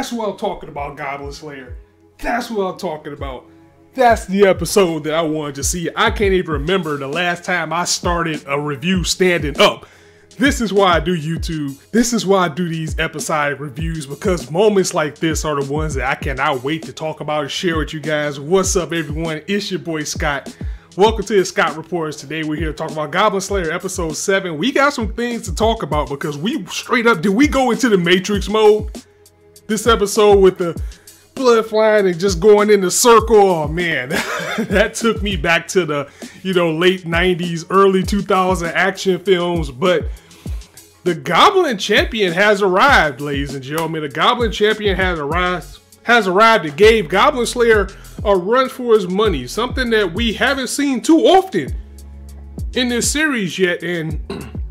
That's what I'm talking about, Goblin Slayer. That's what I'm talking about. That's the episode that I wanted to see. I can't even remember the last time I started a review standing up. This is why I do YouTube. This is why I do these episodic reviews, because moments like this are the ones that I cannot wait to talk about and share with you guys. What's up, everyone? It's your boy Scott. Welcome to the Scott Reports. Today we're here to talk about Goblin Slayer episode 7. We got some things to talk about because we straight up, did we go into the Matrix mode? This episode with the blood flying and just going in the circle, oh man, that took me back to the, late 90s, early 2000 action films. But the Goblin Champion has arrived, ladies and gentlemen. The Goblin Champion has arrived and gave Goblin Slayer a run for his money, something that we haven't seen too often in this series yet, and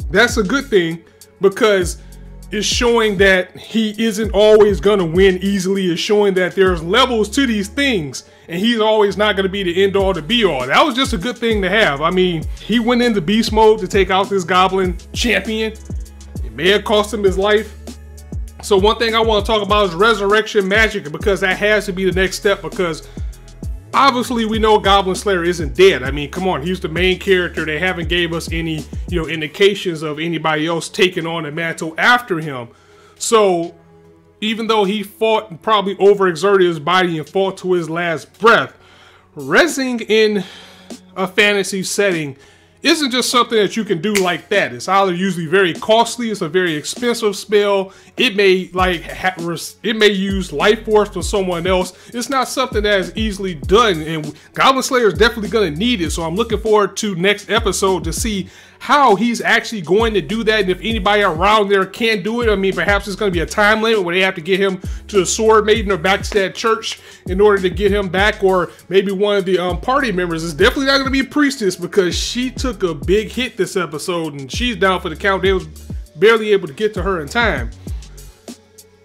that's a good thing because it's showing that he isn't always gonna win easily. It's showing that there's levels to these things, and he's always not gonna be the end all to be all. That was just a good thing to have. I mean, he went into beast mode to take out this Goblin Champion. It may have cost him his life. So one thing I want to talk about is resurrection magic, because that has to be the next step, because obviously we know Goblin Slayer isn't dead. I mean, come on, he's the main character. They haven't gave us any, indications of anybody else taking on the mantle after him. So even though he fought and probably overexerted his body and fought to his last breath, resing in a fantasy setting isn't just something that you can do like that. It's either usually very costly, it's a very expensive spell. It may use life force for someone else. It's not something that is easily done, and Goblin Slayer is definitely going to need it. So I'm looking forward to next episode to see how he's actually going to do that, and if anybody around there can do it. I mean, perhaps it's going to be a time limit where they have to get him to the Sword Maiden or back to that church in order to get him back, or maybe one of the party members. It's definitely not going to be Priestess, because she took a big hit this episode and she's down for the count. They was barely able to get to her in time.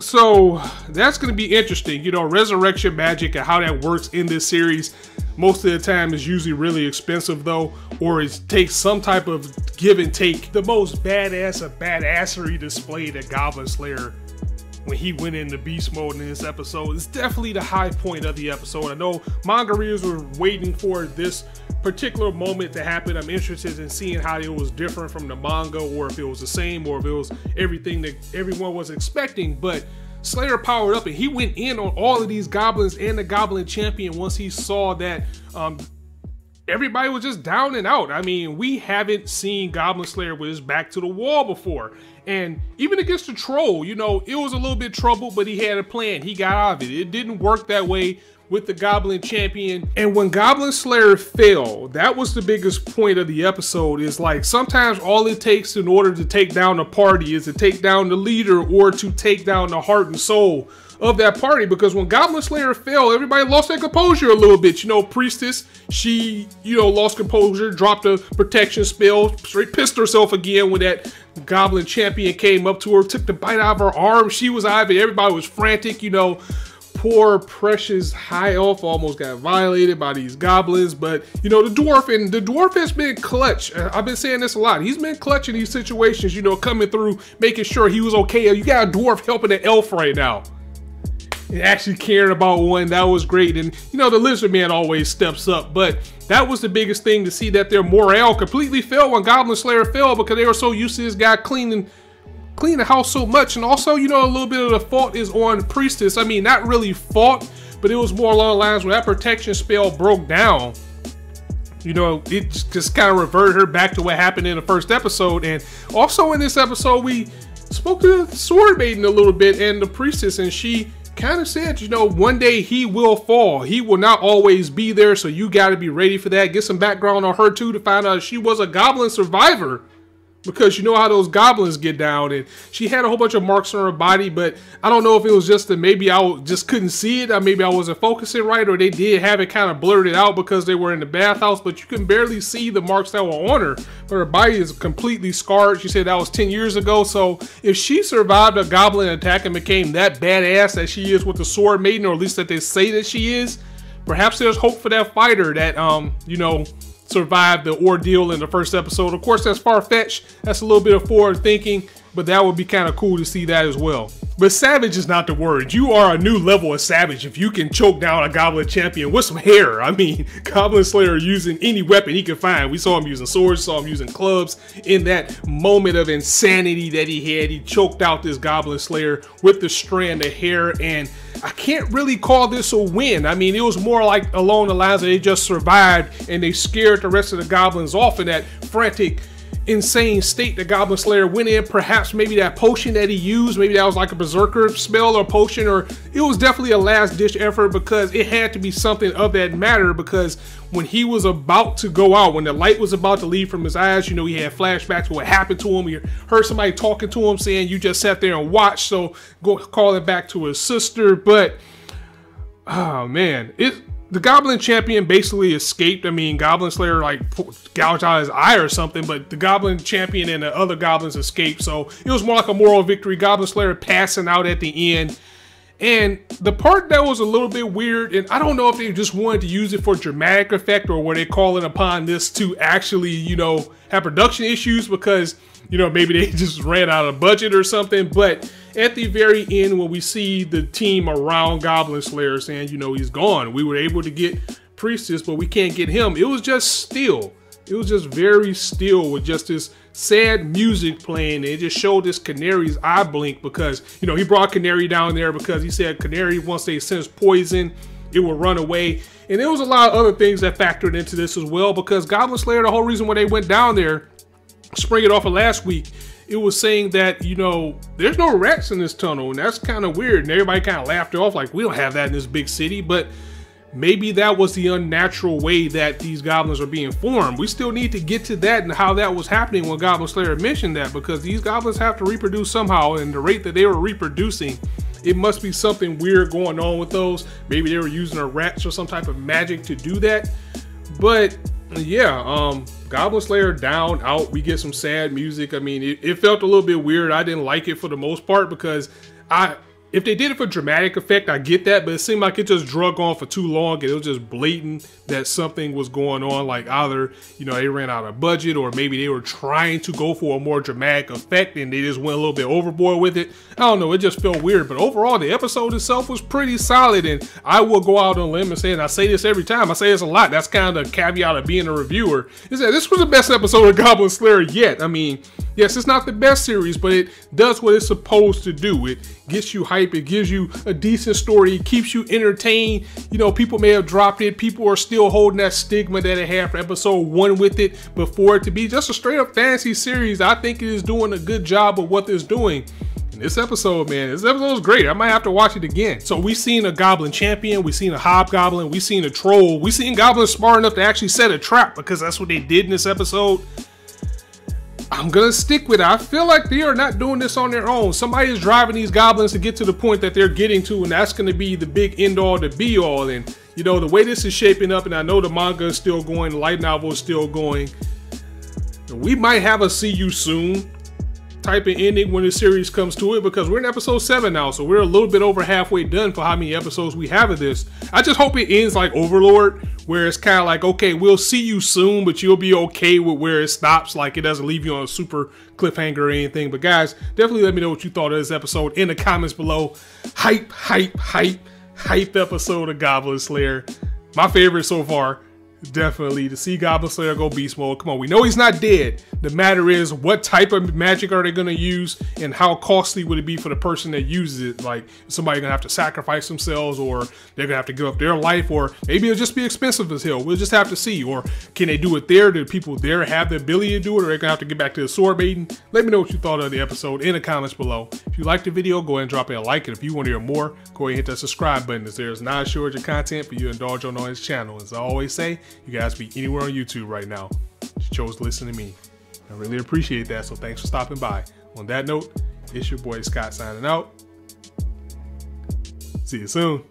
So that's going to be interesting. Resurrection magic and how that works in this series. Most of the time is usually really expensive though, or it takes some type of give and take. The most badass of badassery displayed at Goblin Slayer when he went into beast mode in this episode is definitely the high point of the episode. I know manga readers were waiting for this particular moment to happen. I'm interested in seeing how it was different from the manga, or if it was the same, or if it was everything that everyone was expecting. But Slayer powered up and he went in on all of these goblins and the Goblin Champion once he saw that everybody was just down and out. I mean, we haven't seen Goblin Slayer with his back to the wall before. And even against the troll, it was a little bit trouble, but he had a plan. He got out of it. It didn't work that way with the Goblin Champion. And when Goblin Slayer fell, that was the biggest point of the episode. Is like, sometimes all it takes in order to take down a party is to take down the leader, or to take down the heart and soul of that party. Because when Goblin Slayer fell, everybody lost their composure a little bit. Priestess, she, lost composure, dropped a protection spell, straight pissed herself again when that Goblin Champion came up to her, took the bite out of her arm. She was out of it. Everybody was frantic, Poor precious High Elf almost got violated by these goblins. But the dwarf has been clutch. I've been saying this a lot. He's been clutch in these situations, coming through, making sure he was okay. You got a dwarf helping an elf right now, and actually caring about one. That was great. And the lizard man always steps up. But that was the biggest thing, to see that their morale completely fell when Goblin Slayer fell, because they were so used to this guy cleaning the house so much. And also, a little bit of the fault is on Priestess. I mean, not really fault, but it was more along the lines where that protection spell broke down. It just kind of reverted her back to what happened in the first episode. And also in this episode, we spoke to the Sword Maiden a little bit and the Priestess, and she kind of said, one day he will fall. He will not always be there, so you got to be ready for that. Get some background on her too, to find out she was a goblin survivor, because you know how those goblins get down. And she had a whole bunch of marks on her body, but I don't know if it was just that maybe I just couldn't see it, or maybe I wasn't focusing right, or they did have it kind of blurted out because they were in the bathhouse, but you can barely see the marks that were on her. But her body is completely scarred. She said that was 10 years ago. So if she survived a goblin attack and became that badass that she is with the Sword Maiden, or at least that they say that she is, perhaps there's hope for that fighter that survive the ordeal in the first episode. Of course, that's far-fetched. That's a little bit of forward thinking, but that would be kind of cool to see that as well. But savage is not the word. You are a new level of savage if you can choke down a Goblin champion with some hair. I mean, Goblin Slayer using any weapon he could find. We saw him using swords, saw him using clubs. In that moment of insanity that he had, he choked out this Goblin Slayer with the strand of hair, and I can't really call this a win. I mean, it was more like along the lines that they just survived and they scared the rest of the goblins off in that frantic, insane state that Goblin Slayer went in. Perhaps maybe that potion that he used, maybe that was like a berserker spell or potion, or it was definitely a last ditch effort, because it had to be something of that matter. Because when he was about to go out, when the light was about to leave from his eyes, you know, he had flashbacks to what happened to him. He heard somebody talking to him saying, you just sat there and watched, so go call it back to his sister. But oh man, the Goblin champion basically escaped. I mean, Goblin Slayer like gouged out his eye or something, but the Goblin champion and the other goblins escaped. So it was more like a moral victory. Goblin Slayer passing out at the end. And the part that was a little bit weird, and I don't know if they just wanted to use it for dramatic effect, or were they calling upon this to actually, you know, have production issues because, you know, maybe they just ran out of budget or something. But at the very end, when we see the team around Goblin Slayer saying, you know, he's gone, we were able to get Priestess, but we can't get him. It was just still. It was just very still with just this sad music playing. It just showed this canary's eye blink because, you know, he brought Canary down there because he said Canary, once they sense poison, it will run away. And there was a lot of other things that factored into this as well, because Goblin Slayer, the whole reason why they went down there, spring it off of last week, it was saying that, you know, there's no rats in this tunnel, and that's kind of weird. And everybody kind of laughed it off like, we don't have that in this big city. But maybe that was the unnatural way that these goblins are being formed. We still need to get to that and how that was happening when Goblin Slayer mentioned that, because these goblins have to reproduce somehow, and the rate that they were reproducing, it must be something weird going on with those. Maybe they were using a rats or some type of magic to do that. But yeah, Goblin Slayer down, out. We get some sad music. I mean, it felt a little bit weird. I didn't like it for the most part, because if they did it for dramatic effect, I get that, but it seemed like it just drug on for too long, and it was just blatant that something was going on, like either, you know, they ran out of budget, or maybe they were trying to go for a more dramatic effect and they just went a little bit overboard with it. I don't know, it just felt weird. But overall, the episode itself was pretty solid, and I will go out on a limb and say, and I say this every time, I say this a lot, that's kind of the caveat of being a reviewer, is that this was the best episode of Goblin Slayer yet. I mean, yes, it's not the best series, but it does what it's supposed to do. It gets you hype, it gives you a decent story, it keeps you entertained. You know, people may have dropped it, people are still holding that stigma that it had for episode 1 with it, but for it to be just a straight up fantasy series, I think it is doing a good job of what it's doing. And this episode, man, this episode was great. I might have to watch it again. So we've seen a Goblin champion, we've seen a hobgoblin, we've seen a troll, we've seen goblins smart enough to actually set a trap, because that's what they did in this episode. I'm gonna stick with it. I feel like they are not doing this on their own. Somebody is driving these goblins to get to the point that they're getting to, and that's gonna be the big end all, the be all. And you know, the way this is shaping up, and I know the manga is still going, the light novel is still going, we might have a see you soon type of ending when the series comes to it, because we're in episode 7 now, so we're a little bit over halfway done for how many episodes we have of this. I just hope it ends like Overlord, where it's kind of like, okay, we'll see you soon, but you'll be okay with where it stops, like it doesn't leave you on a super cliffhanger or anything. But guys, definitely let me know what you thought of this episode in the comments below. Hype episode of Goblin Slayer. My favorite so far. Definitely to see Goblin Slayer go beast mode. Come on, we know he's not dead. The matter is, what type of magic are they going to use, and how costly would it be for the person that uses it? Like, is somebody going to have to sacrifice themselves, or they're going to have to give up their life, or maybe it'll just be expensive as hell. We'll just have to see. Or can they do it there? Do people there have the ability to do it, or they're going to have to get back to the sword maiden? Let me know what you thought of the episode in the comments below. If you liked the video, go ahead and drop a like, and if you want to hear more, go ahead and hit that subscribe button, as there's non-shortage of content for you to indulge on his channel. As I always say, you guys be anywhere on YouTube right now, you chose to listen to me. I really appreciate that, so thanks for stopping by. On that note, it's your boy Scott signing out. See you soon.